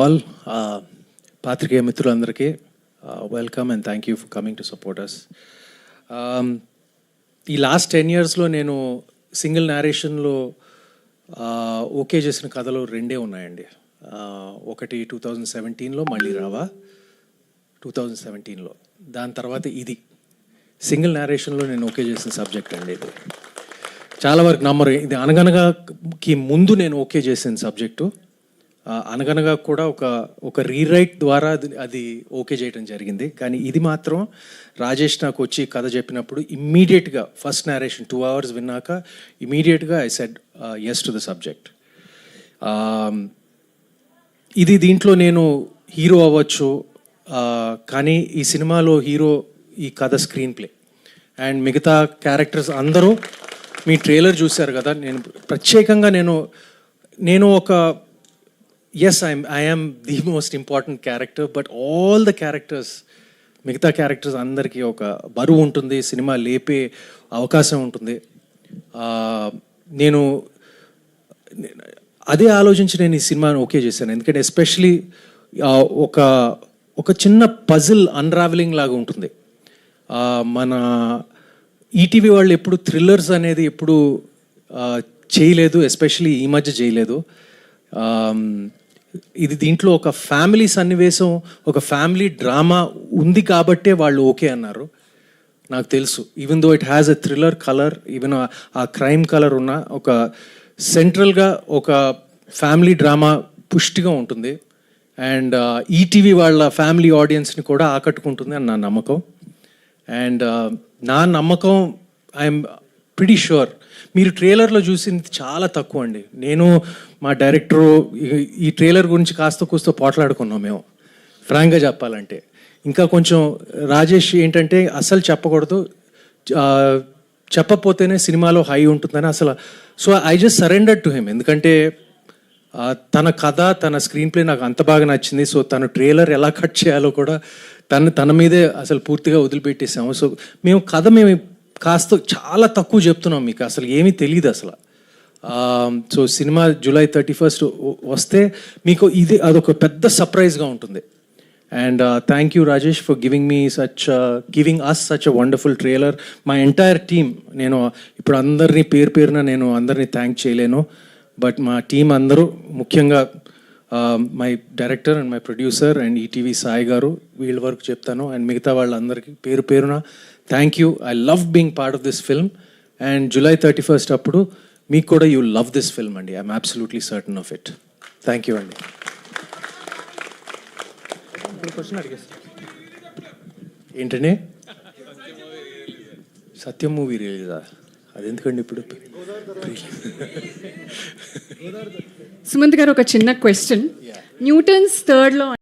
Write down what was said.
All పాత్రికేయ మిత్రులందరికీ welcome and thank you for coming to support us. ఈ last 10 yearsలో నేను సింగిల్ నేరేషన్లో ఓకే చేసిన కథలు రెండే ఉన్నాయండి. ఒకటి 2017లో మళ్ళీ రావా 2017లో, దాని తర్వాత ఇది సింగిల్ నేరేషన్లో నేను ఓకే చేసిన సబ్జెక్ట్ అండి. ఇది చాలా వరకు నమ్మరు, ఇది అనగనగాకి ముందు నేను ఓకే చేసిన సబ్జెక్టు. అనగనగా కూడా ఒక రీరైట్ ద్వారా అది ఓకే చేయడం జరిగింది. కానీ ఇది మాత్రం రాజేష్ నాకు వచ్చి కథ చెప్పినప్పుడు ఇమ్మీడియట్గా ఫస్ట్ నేరేషన్ 2 hours విన్నాక ఇమీడియట్గా I said yes to the subject. ఇది దీంట్లో నేను హీరో అవ్వచ్చు, కానీ ఈ సినిమాలో హీరో ఈ కథ స్క్రీన్ ప్లే అండ్ మిగతా క్యారెక్టర్స్ అందరూ మీ ట్రైలర్ చూశారు కదా. నేను ప్రత్యేకంగా నేను ఒక I am the most important character, but all the characters, మిగతా క్యారెక్టర్స్ అందరికీ ఒక బరువు ఉంటుంది, సినిమా లేపే అవకాశం ఉంటుంది. నేను అదే ఆలోచించి నేను ఈ సినిమాని ఓకే చేశాను. ఎందుకంటే ఎస్పెషలీ ఒక చిన్న పజిల్ అన్రావెలింగ్ లాగా ఉంటుంది. మన ఈటీవీ వాళ్ళు ఎప్పుడు థ్రిల్లర్స్ అనేది ఎప్పుడు చేయలేదు, ఎస్పెషలీ ఈ మధ్య చేయలేదు. ఇది దీంట్లో ఒక ఫ్యామిలీ సన్నివేశం, ఒక ఫ్యామిలీ డ్రామా ఉంది కాబట్టే వాళ్ళు ఓకే అన్నారు. నాకు తెలుసు, even though it has a thriller colour, even ఆ క్రైమ్ కలర్ ఉన్న ఒక సెంట్రల్గా ఒక ఫ్యామిలీ డ్రామా పుష్టిగా ఉంటుంది. అండ్ ఈటీవీ వాళ్ళ ఫ్యామిలీ ఆడియన్స్ని కూడా ఆకట్టుకుంటుంది అని నా నమ్మకం. అండ్ నా నమ్మకం ఐఎమ్ ప్రిటీ షూర్ మీరు ట్రైలర్లో చూసింది చాలా తక్కువ అండి. నేను మా డైరెక్టరు ఈ ట్రైలర్ గురించి కాస్త కూస్తో పోట్లాడుకున్నాం మేము, ఫ్రాంక్గా చెప్పాలంటే. ఇంకా కొంచెం రాజేష్ ఏంటంటే అస్సలు చెప్పకూడదు, చెప్పపోతేనే సినిమాలో హై ఉంటుందని అసలు. So I just surrender to him, ఎందుకంటే తన కథ తన స్క్రీన్ ప్లే నాకు అంత బాగా నచ్చింది. సో తను ట్రైలర్ ఎలా కట్ చేయాలో కూడా తన మీదే అసలు పూర్తిగా వదిలిపెట్టేసాము. సో మేము కాస్త చాలా తక్కువ చెప్తున్నాం, మీకు అసలు ఏమీ తెలియదు అసలు. సో సినిమా July 31st వస్తే మీకు అదొక పెద్ద సర్ప్రైజ్గా ఉంటుంది. And thank you Rajesh for giving us such a wonderful trailer. మా ఎంటైర్ టీమ్, నేను ఇప్పుడు అందరినీ పేరున నేను అందరినీ థ్యాంక్ చేయలేను, బట్ మా టీం అందరూ, ముఖ్యంగా my director and my producer and ETV Sai గారు, వీళ్ళ వరకు చెప్తాను. అండ్ మిగతా వాళ్ళందరికీ పేరున thank you. I love being part of this film. And July 31st అప్పుడు మీకు కూడా యూ లవ్ దిస్ ఫిల్మ్ అండి. I'm absolutely certain of it. Thank you అండి. ఏంటండి సత్యం మూవీ రిలీజా? అదెందుకండి ఇప్పుడు? సుమంత్ గారు, ఒక చిన్న క్వశ్చన్. న్యూటన్స్ థర్డ్లో